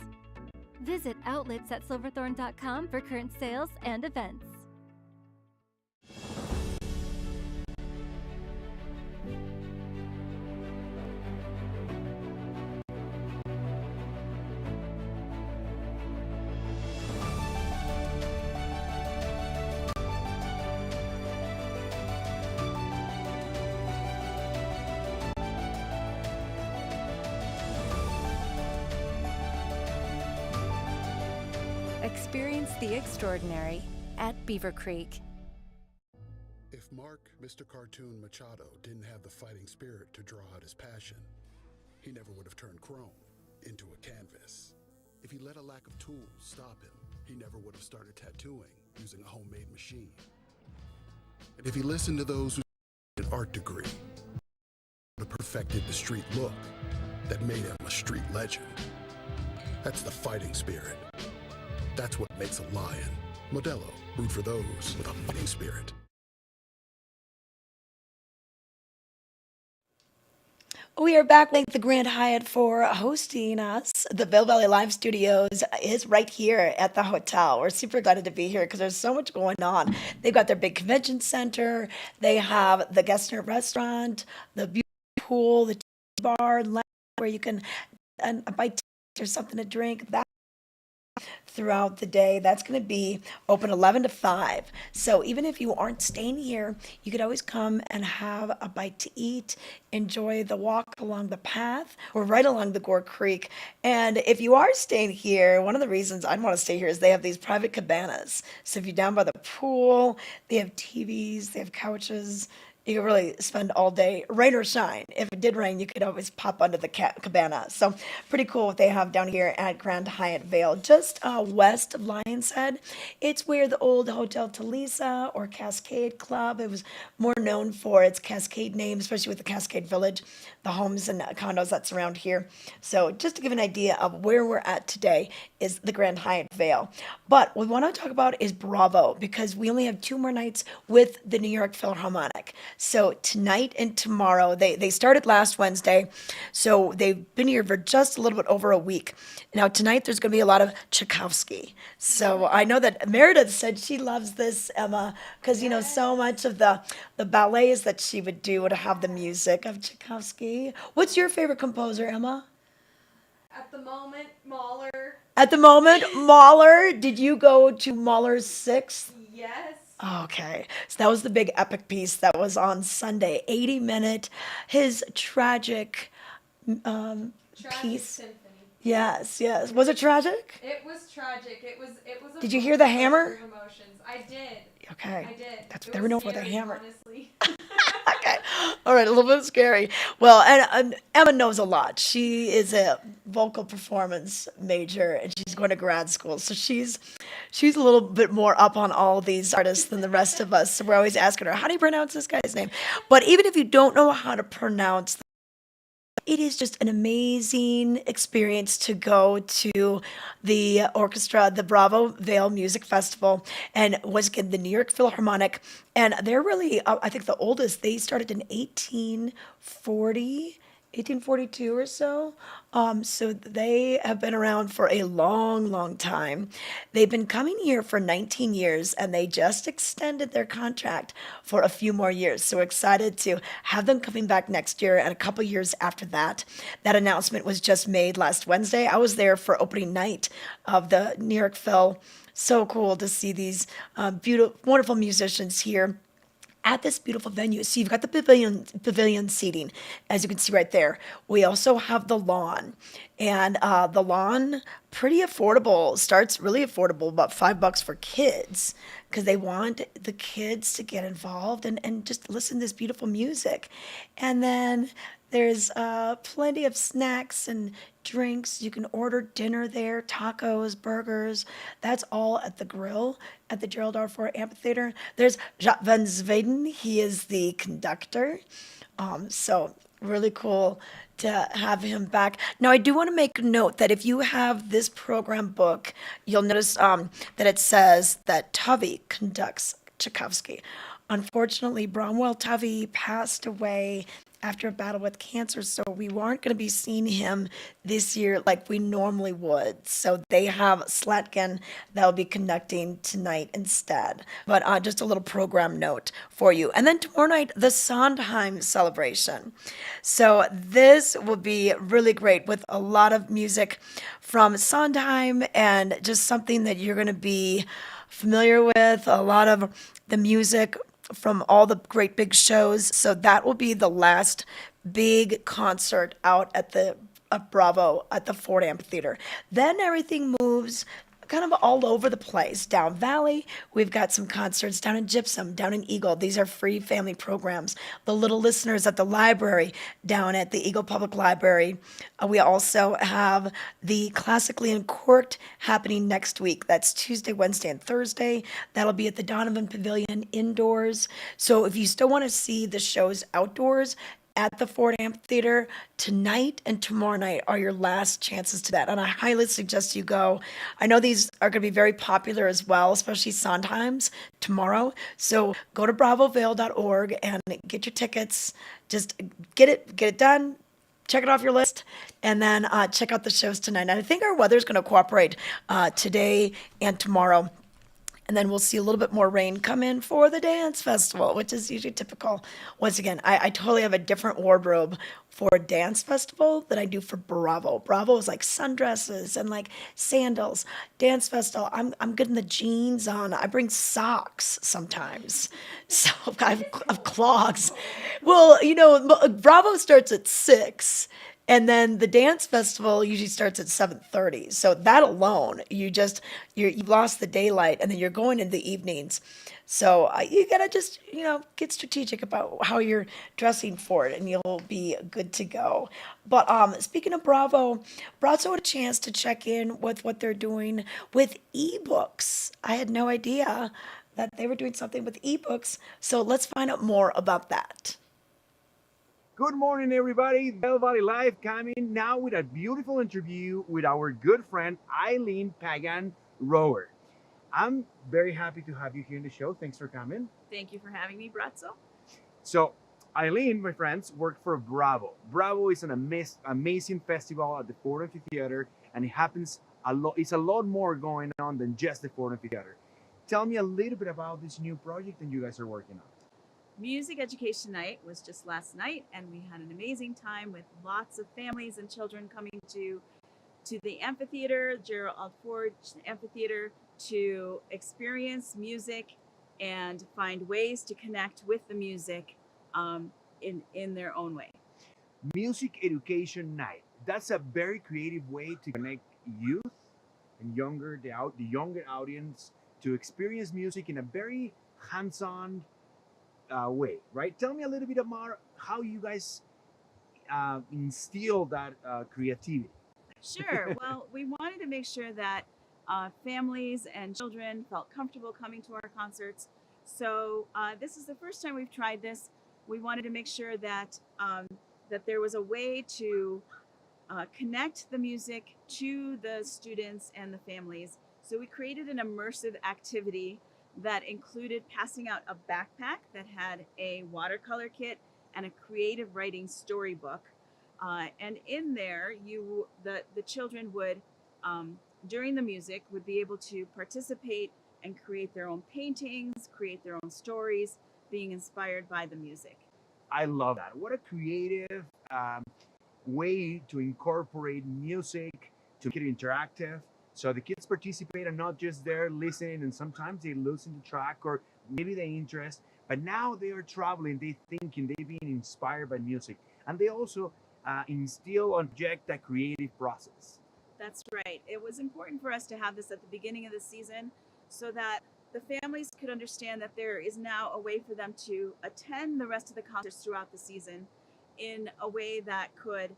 Visit outlets@silverthorne.com for current sales and events. Experience the extraordinary at Beaver Creek. If Mark, Mr. Cartoon Machado, didn't have the fighting spirit to draw out his passion, he never would have turned chrome into a canvas. If he let a lack of tools stop him, he never would have started tattooing using a homemade machine. And if he listened to those who had an art degree, he would have perfected the street look that made him a street legend. That's the fighting spirit. That's what makes a lion. Modelo, root for those with a fighting spirit. We are back. Thank the Grand Hyatt for hosting us. The Vail Valley Live Studios is right here at the hotel. We're super excited to be here because there's so much going on. They've got their big convention center. They have the Gessner restaurant, the beauty pool, the bar, where you can buy tea or something to drink. That throughout the day. That's going to be open 11 to 5. So even if you aren't staying here, you could always come and have a bite to eat, enjoy the walk along the path. We're right along the Gore Creek. And if you are staying here, one of the reasons I'd want to stay here is they have these private cabanas. So if you're down by the pool, they have TVs, they have couches. You could really spend all day, rain or shine. If it did rain, you could always pop under the cabana. So pretty cool what they have down here at Grand Hyatt Vail, just west of Lion's Head. It's where the old Hotel Talisa or Cascade Club, it was more known for its Cascade name, especially with the Cascade Village, the homes and condos that surround here. So just to give an idea of where we're at today is the Grand Hyatt Vail. But what we want to talk about is Bravo, because we only have 2 more nights with the New York Philharmonic. So tonight and tomorrow, they started last Wednesday, so they've been here for just a little bit over a week. Now tonight there's going to be a lot of Tchaikovsky. So I know that Meredith said she loves this, Emma, because you know so much of the ballets that she would do would have the music of Tchaikovsky. What's your favorite composer, Emma? At the moment, Mahler. At the moment, Mahler. Did you go to Mahler's 6th? Yes. Okay, so that was the big epic piece that was on Sunday, 80-minute, his tragic piece. Symphony. Yes, yes. Was it tragic? It was tragic. It was. A Did you hear the hammer? of emotions. I did. Okay. I did. That's what It they was were known for, the scary, hammer. Honestly. Okay. All right, a little bit scary. Well, and Emma knows a lot. She is a vocal performance major, and she's going to grad school. So she's a little bit more up on all these artists than the rest of us. So we're always asking her, how do you pronounce this guy's name? But even if you don't know how to pronounce, it is just an amazing experience to go to the orchestra, the Bravo Vail Music Festival, and once again, the New York Philharmonic. And they're really, I think the oldest, they started in 1842 or so. So they have been around for a long, long time. They've been coming here for 19 years, and they just extended their contract for a few more years. So we're excited to have them coming back next year and a couple years after that. That announcement was just made last Wednesday. I was there for opening night of the New York Phil. So cool to see these beautiful, wonderful musicians here at this beautiful venue. So you've got the pavilion seating, as you can see right there. We also have the lawn. And the lawn, pretty affordable, starts really affordable, about $5 for kids, because they want the kids to get involved and just listen to this beautiful music. And then there's plenty of snacks and drinks. You can order dinner there, tacos, burgers. That's all at the grill at the Gerald R. Ford Amphitheater. There's Jacques Van Zweden. He is the conductor. So really cool to have him back. Now, I do want to make note that if you have this program book, you'll notice that it says that Tuvey conducts Tchaikovsky. Unfortunately, Bromwell Tuvey passed away after a battle with cancer, so we weren't going to be seeing him this year like we normally would. So they have Slatkin that will be conducting tonight instead. But just a little program note for you. And then tomorrow night, the Sondheim celebration. So this will be really great with a lot of music from Sondheim and just something that you're going to be familiar with, a lot of the music from all the great big shows. So that will be the last big concert out at the Bravo at the Ford Amphitheater. Then everything moves kind of all over the place. Down Valley, we've got some concerts down in Gypsum, down in Eagle. These are free family programs. The Little Listeners at the library, down at the Eagle Public Library. We also have the Classically Uncorked happening next week. That's Tuesday, Wednesday, and Thursday. That'll be at the Donovan Pavilion indoors. So if you still want to see the shows outdoors, at the Ford Amphitheater tonight and tomorrow night are your last chances to that. And I highly suggest you go. I know these are going to be very popular as well, especially Sondheim's tomorrow. So go to bravovail.org and get your tickets. Just get it done. Check it off your list, and then check out the shows tonight. And I think our weather's going to cooperate today and tomorrow. And then we'll see a little bit more rain come in for the dance festival, which is usually typical. Once again, I totally have a different wardrobe for a dance festival than I do for Bravo. Bravo is like sundresses and like sandals. Dance festival, I'm good in the jeans on. I bring socks sometimes. So I've clogs. Well, Bravo starts at 6. And then the dance festival usually starts at 7:30. So that alone, you've lost the daylight, and then you're going in the evenings. So you gotta just get strategic about how you're dressing for it, and you'll be good to go. But speaking of Bravo, Brazzo had a chance to check in with what they're doing with ebooks. I had no idea that they were doing something with ebooks. So let's find out more about that. Good morning, everybody. Vail Valley Live coming now with a beautiful interview with our good friend Eileen Pagan Rower. I'm very happy to have you here in the show. Thanks for coming. Thank you for having me, Brazzo. So, Eileen, my friends, work for Bravo. Bravo is an amazing festival at the Ford Amphitheater, and it happens a lot. It's a lot more going on than just the Ford Amphitheater. Tell me a little bit about this new project that you guys are working on. Music Education Night was just last night, and we had an amazing time with lots of families and children coming to the amphitheater, Gerald Ford Amphitheater, to experience music and find ways to connect with the music in their own way. Music Education Night. That's a very creative way to connect youth and the younger audience to experience music in a very hands-on way, right? Tell me a little bit about how you guys instill that creativity. Sure. Well, we wanted to make sure that families and children felt comfortable coming to our concerts. So this is the first time we've tried this. We wanted to make sure that that there was a way to connect the music to the students and the families. So we created an immersive activity that included passing out a backpack that had a watercolor kit and a creative writing storybook. And in there, the children would, during the music, would be able to participate and create their own paintings, create their own stories, being inspired by the music. I love that. What a creative way to incorporate music, to make it interactive. So the kids participate and not just there listening, and sometimes they listen to track or maybe they interest, but now they are traveling, they thinking, they being inspired by music. And they also instill and project that creative process. That's right. It was important for us to have this at the beginning of the season so that the families could understand that there is now a way for them to attend the rest of the concerts throughout the season in a way that could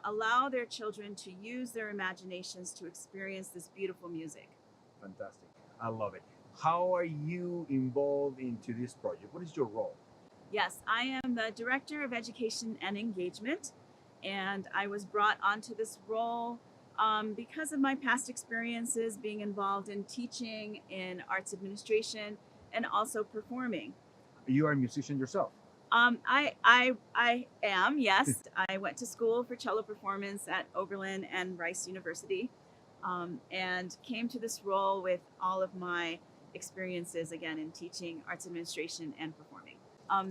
allow their children to use their imaginations to experience this beautiful music. Fantastic. I love it. How are you involved into this project? What is your role? Yes, I am the Director of Education and Engagement, and I was brought onto this role because of my past experiences being involved in teaching, in arts administration, and also performing. You are a musician yourself. I am, yes. I went to school for cello performance at Oberlin and Rice University, and came to this role with all of my experiences, again, in teaching, arts administration, and performing.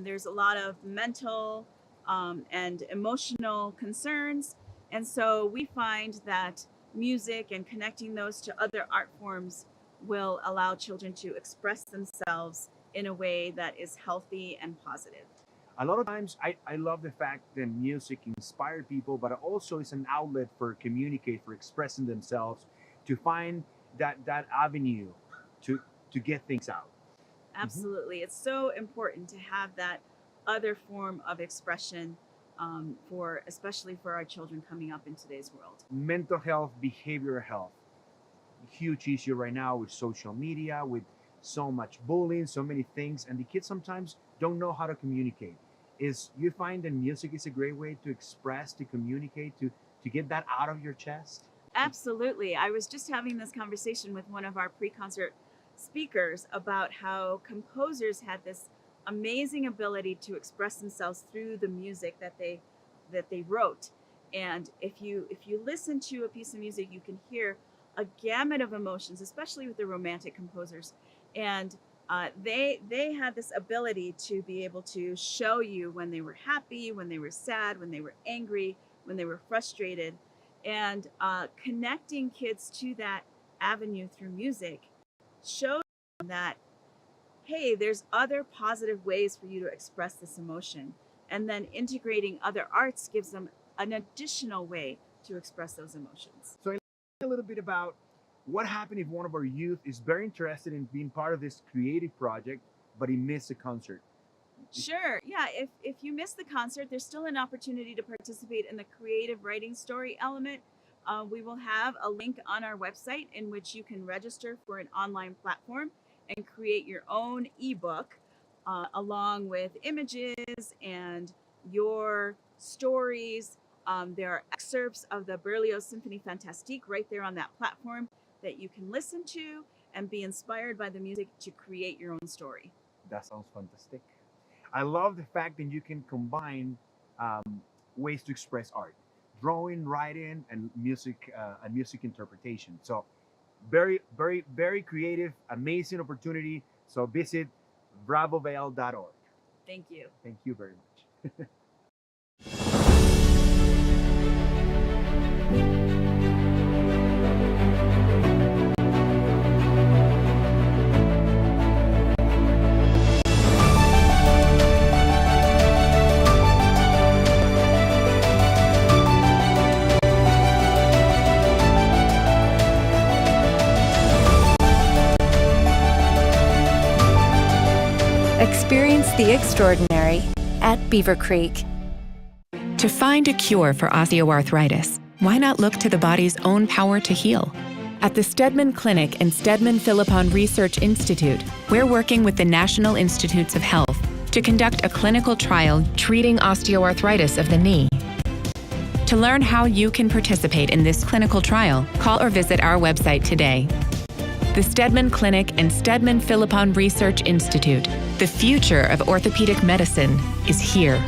There's a lot of mental and emotional concerns, and so we find that music and connecting those to other art forms will allow children to express themselves in a way that is healthy and positive. A lot of times I love the fact that music inspires people, but also is an outlet for communicate, for expressing themselves, to find that avenue to get things out. Absolutely. It's so important to have that other form of expression especially for our children coming up in today's world. Mental health, behavioral health, huge issue right now with social media, with so much bullying, so many things, and the kids sometimes don't know how to communicate. You find that music is a great way to express, to communicate, to get that out of your chest? Absolutely. I was just having this conversation with one of our pre-concert speakers about how composers had this amazing ability to express themselves through the music that they wrote. And if you listen to a piece of music, you can hear a gamut of emotions, especially with the romantic composers. And they had this ability to be able to show you when they were happy, when they were sad, when they were angry, when they were frustrated. And connecting kids to that avenue through music shows them that, hey, there's other positive ways for you to express this emotion. And then integrating other arts gives them an additional way to express those emotions. So a little bit about what happened if one of our youth is very interested in being part of this creative project, but he missed a concert. Sure. Yeah. If you miss the concert, there's still an opportunity to participate in the creative writing story element. We will have a link on our website in which you can register for an online platform and create your own ebook along with images and your stories. There are excerpts of the Berlioz Symphony Fantastique right there on that platform that you can listen to and be inspired by the music to create your own story. That sounds fantastic. I love the fact that you can combine ways to express art, drawing, writing, and music interpretation. So very, very, very creative, amazing opportunity. So visit bravovail.org. Thank you. Thank you very much. Experience the extraordinary at Beaver Creek. To find a cure for osteoarthritis, why not look to the body's own power to heal? At the Steadman Clinic and Steadman Philippon Research Institute, we're working with the National Institutes of Health to conduct a clinical trial treating osteoarthritis of the knee. To learn how you can participate in this clinical trial, call or visit our website today. The Steadman Clinic and Steadman Philippon Research Institute. The future of orthopedic medicine is here.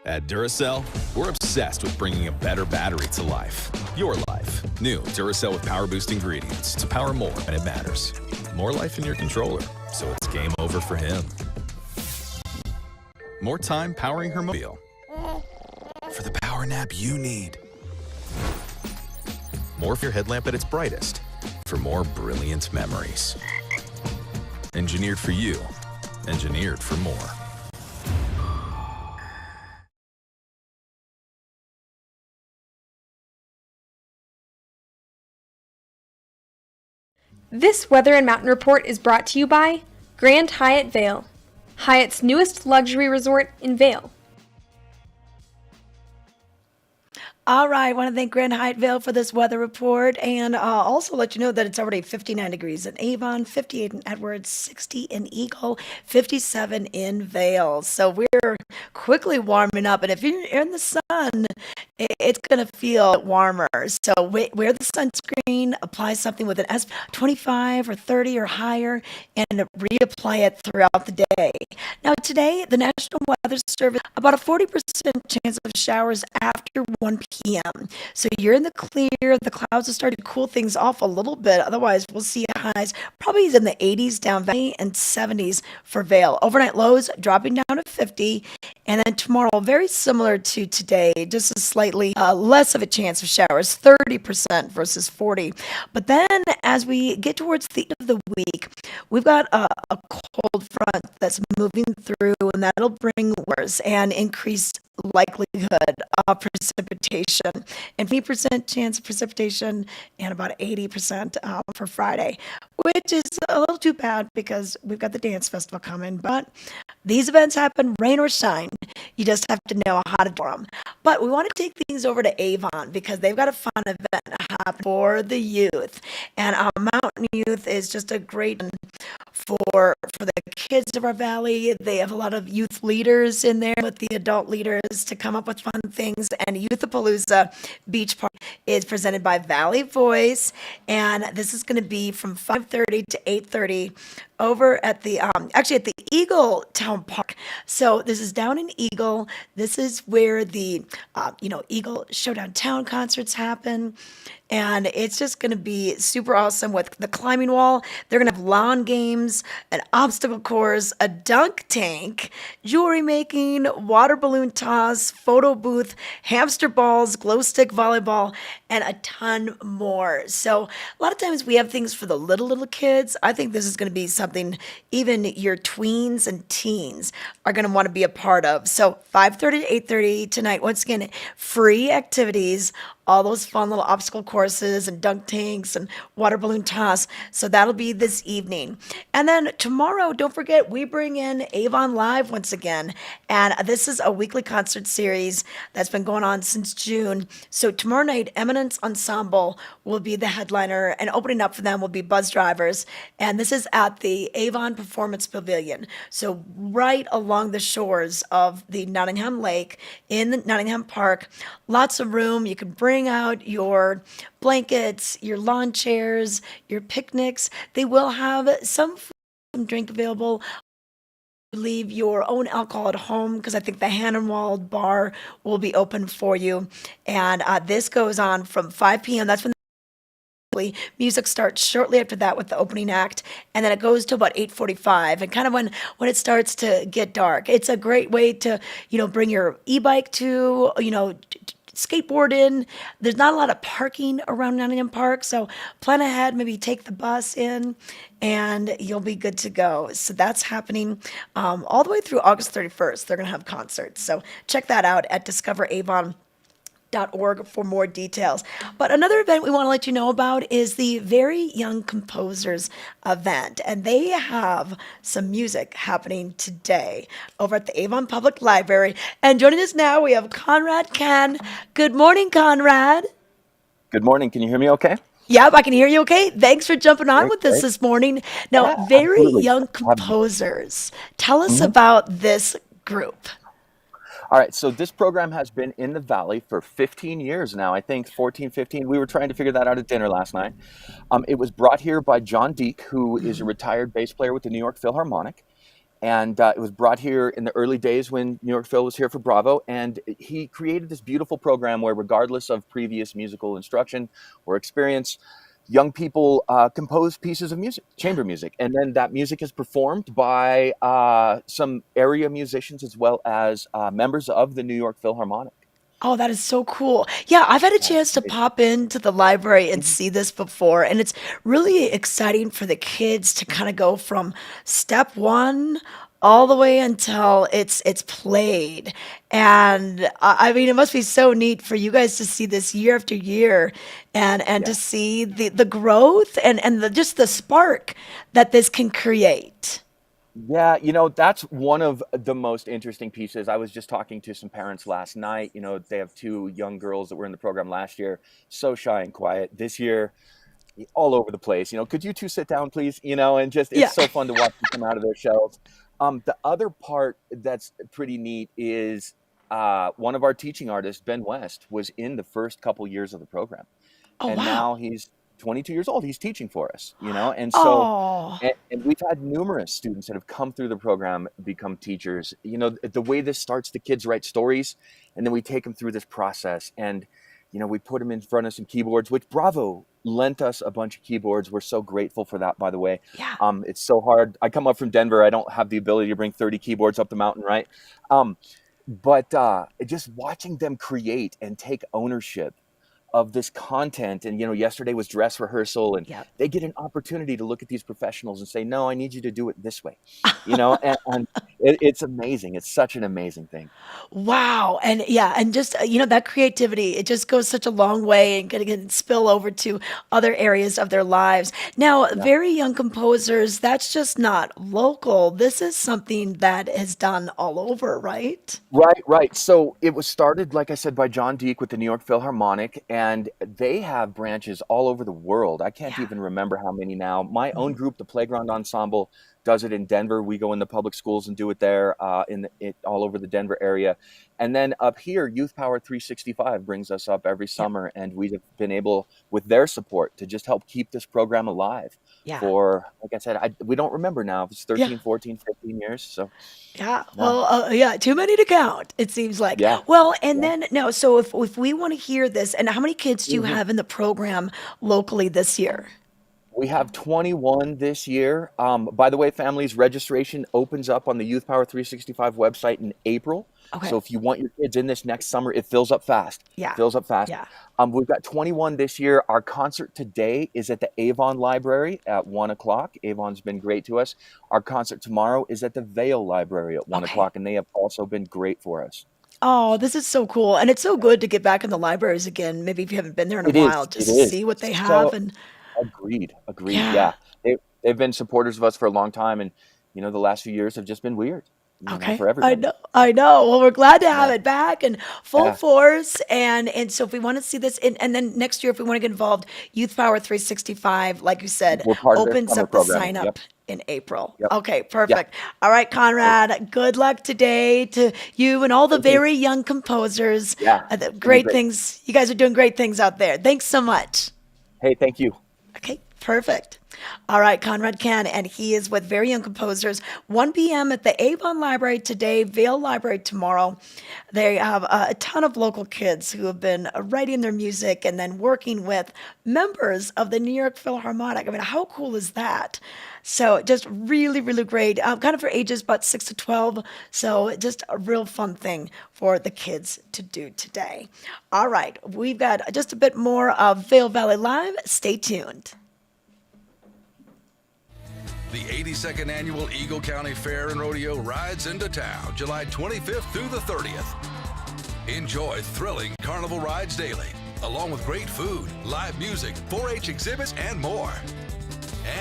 At Duracell, we're obsessed with bringing a better battery to life. Your life. New Duracell with power boost ingredients to power more when it matters. More life in your controller, so it's game over for him. More time powering her mobile. For the power nap you need. More for your headlamp at its brightest. For more brilliant memories. Engineered for you. Engineered for more. This Weather and Mountain Report is brought to you by Grand Hyatt Vail, Hyatt's newest luxury resort in Vail. All right, I want to thank Grand Hyatt Vail for this weather report, and also let you know that it's already 59 degrees in Avon, 58 in Edwards, 60 in Eagle, 57 in Vail. So we're quickly warming up, and if you're in the sun, it's going to feel warmer. So wear the sunscreen, apply something with an SPF 25 or 30 or higher, and reapply it throughout the day. Now today, the National Weather Service, about a 40% chance of showers after 1 p.m. So you're in the clear. The clouds are starting to cool things off a little bit. Otherwise, we'll see highs probably in the 80s down Valley and 70s for Vail. Overnight lows dropping down to 50. And then tomorrow, very similar to today, just a slightly less of a chance of showers, 30% versus 40. But then as we get towards the end of the week, we've got a cold front that's moving through, and that'll bring worse and increased likelihood of precipitation, and 20% chance of precipitation and about 80% for Friday, which is a little too bad because we've got the dance festival coming. But these events happen, rain or shine. You just have to know how to do them. But we want to take things over to Avon because they've got a fun event happen for the youth. And Mountain Youth is just a great one for the kids of our valley. They have a lot of youth leaders in there with the adult leaders to come up with fun things. And Youthapalooza Beach Park is presented by Valley Voice, and this is going to be from 5:30 to 8:30 over at the actually at the Eagle Town Park. So this is down in Eagle. This is where the Eagle Showdown Town concerts happen. And it's just going to be super awesome with the climbing wall. They're going to have lawn games, an obstacle course, a dunk tank, jewelry making, water balloon toss, photo booth, hamster balls, glow stick volleyball, and a ton more. So a lot of times we have things for the little kids. I think this is going to be something even your tweens and teens are going to want to be a part of. So 5:30 to 8:30 tonight. Once again, free activities, all those fun little obstacle courses and dunk tanks and water balloon toss. So that'll be this evening. And then tomorrow, don't forget, we bring in Avon Live once again. And this is a weekly concert series that's been going on since June. So tomorrow night, Eminence Ensemble will be the headliner, and opening up for them will be Buzz Drivers. And this is at the Avon Performance Pavilion. So right along the shores of the Nottingham Lake in the Nottingham Park. Lots of room. You can bring out your blankets, your lawn chairs, your picnics. They will have some food and drink available. Leave your own alcohol at home because I think the Hannenwald bar will be open for you. And this goes on from 5 p.m. That's when music starts shortly after that with the opening act, and then it goes to about 8:45, and kind of when it starts to get dark. It's a great way to bring your e-bike to skateboard in. There's not a lot of parking around Nottingham Park, so plan ahead, maybe take the bus in, and you'll be good to go. So that's happening all the way through August 31st. They're going to have concerts, so check that out at discoveravon.org for more details. But another event we want to let you know about is the Very Young Composers event, and they have some music happening today over at the Avon Public Library. And joining us now, we have Conrad Can. Good morning, Conrad. Good morning. Can you hear me okay? Yep, I can hear you okay. Thanks for jumping on with us Great. this morning. Now, Yeah, Very absolutely. Young Composers. Tell us Mhm. about this group. All right, so this program has been in the Valley for 15 years now, I think 14, 15. We were trying to figure that out at dinner last night. It was brought here by John Deek, who is a retired bass player with the New York Philharmonic. And it was brought here in the early days when New York Phil was here for Bravo. And he created this beautiful program where, regardless of previous musical instruction or experience, young people compose pieces of music, chamber music. And then that music is performed by some area musicians as well as members of the New York Philharmonic. Oh, that is so cool. Yeah, I've had a Yeah, it's chance to amazing. pop into the library and Mhm. see this before, and it's really exciting for the kids to kind of go from step one all the way until it's played. And I mean, it must be so neat for you guys to see this year after year and to Yeah. see the growth and the just the spark that this can create. Yeah, that's one of the most interesting pieces. I was just talking to some parents last night. They have two young girls that were in the program last year, so shy and quiet. This year, all over the place. Could you two sit down, please? And just it's Yeah. so fun to watch them come out of their shells. The other part that's pretty neat is one of our teaching artists, Ben West, was in the first couple years of the program, Oh, and wow. now he's 22 years old. He's teaching for us, and so Oh. and we've had numerous students that have come through the program become teachers. The way this starts, the kids write stories, and then we take them through this process, and we put them in front of some keyboards, which Bravo lent us a bunch of keyboards. We're so grateful for that, by the way. Yeah. It's so hard. I come up from Denver. I don't have the ability to bring 30 keyboards up the mountain, right? But just watching them create and take ownership of this content. And yesterday was dress rehearsal, and Yep. they get an opportunity to look at these professionals and say, no, I need you to do it this way. And it's amazing. It's such an amazing thing. Wow. And yeah, and just, that creativity, it just goes such a long way and can spill over to other areas of their lives. Now, Yeah. very young composers, that's just not local. This is something that is done all over, right? Right. So it was started, like I said, by John Deek with the New York Philharmonic, and they have branches all over the world. I can't Yeah. even remember how many now. My own Mhm. group, the Playground Ensemble, does it in Denver. We go in the public schools and do it there, all over the Denver area. And then up here, Youth Power 365 brings us up every Yep. summer, and we have been able, with their support, to just help keep this program alive Yeah. for, like I said, we don't remember now if it's Yeah. 13, 14, 15 years. So, Yeah. no. Well, yeah, too many to count, it seems like. Yeah. Well, and Yeah. then no, so if we want to hear this, and how many kids do you Mhm. have in the program locally this year? We have 21 this year. By the way, families, registration opens up on the Youth Power 365 website in April. Okay. So if you want your kids in this next summer, it fills up fast. Yeah. Fills up fast. Yeah. We've got 21 this year. Our concert today is at the Avon Library at 1 o'clock. Avon's been great to us. Our concert tomorrow is at the Vail Library at 1 Okay. o'clock, and they have also been great for us. Oh, this is so cool. And it's so good to get back in the libraries again, maybe if you haven't been there in a It is. while, It just to is. see what they have So and agreed. Agreed. yeah. Yeah. They've been supporters of us for a long time, and the last few years have just been weird, Okay. for I everybody. know. I know. Well, we're glad to have Yeah. it back and full Yeah. force. And so if we want to see this and then next year if we want to get involved, Youth Power 365, like you said, We're part of their opens summer up the programming. sign Yep. up in April. Yep. Okay, Yeah. perfect. All right, Great. Conrad, good luck today to you and all the Thank you. very young composers. Yeah. The It's gonna be great great. things. You guys are doing great things out there. Thanks so much. Hey, thank you. Okay, perfect. All right, Conrad Ken, and he is with Very Young Composers, 1 p.m. at the Avon Library today, Vail Library tomorrow. They have a ton of local kids who have been writing their music and then working with members of the New York Philharmonic. I mean, how cool is that? So just really, really great. Kind of for ages about 6 to 12. So just a real fun thing for the kids to do today. All right, we've got just a bit more of Vail Valley Live. Stay tuned. The 82nd Annual Eagle County Fair and Rodeo rides into town July 25th through the 30th. Enjoy thrilling carnival rides daily, along with great food, live music, 4-H exhibits, and more.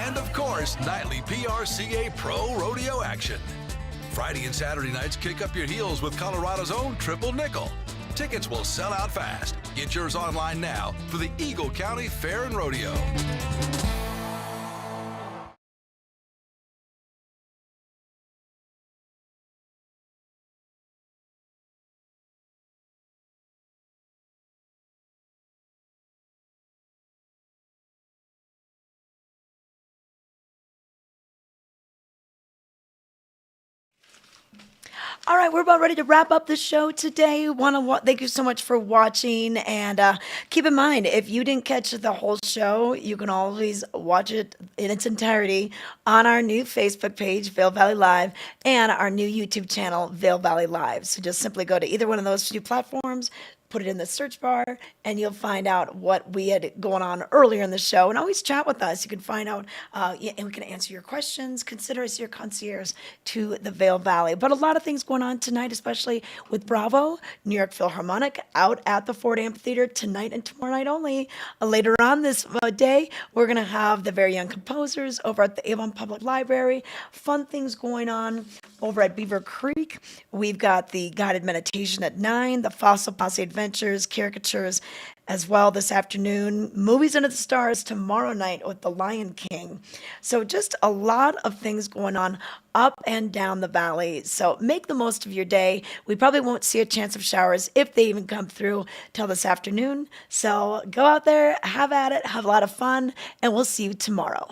And of course, nightly PRCA Pro Rodeo action. Friday and Saturday nights kick up your heels with Colorado's own Triple Nickel. Tickets will sell out fast. Get yours online now for the Eagle County Fair and Rodeo. All right, we're about ready to wrap up the show today. Thank you so much for watching, and keep in mind, if you didn't catch the whole show, you can always watch it in its entirety on our new Facebook page, Vail Valley Live, and our new YouTube channel, Vail Valley Live. So just simply go to either one of those two platforms, put it in the search bar, and you'll find out what we had going on earlier in the show. And always chat with us. You can find out, and we can answer your questions. Consider us your concierge to the Vail Valley. But a lot of things going on tonight, especially with Bravo, New York Philharmonic, out at the Ford Amphitheater tonight and tomorrow night only. Later on this day, we're going to have the very young composers over at the Avon Public Library. Fun things going on over at Beaver Creek. We've got the guided meditation at 9, the Fossil Posse Adventures, caricatures as well this afternoon. Movies Under the Stars tomorrow night with The Lion King. So just a lot of things going on up and down the valley. So make the most of your day. We probably won't see a chance of showers if they even come through till this afternoon. So go out there, have at it, have a lot of fun, and we'll see you tomorrow.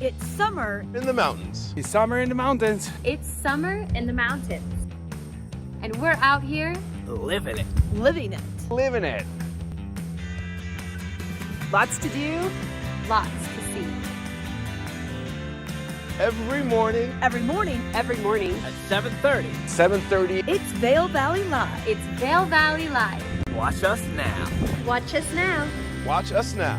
It's summer in the mountains. It's summer in the mountains. It's summer in the mountains. And we're out here living it. Living it. Living it. Lots to do, lots to see. Every morning. Every morning. Every morning. At 7:30. 7:30. It's Vail Valley Live. It's Vail Valley Live. Watch us now. Watch us now. Watch us now.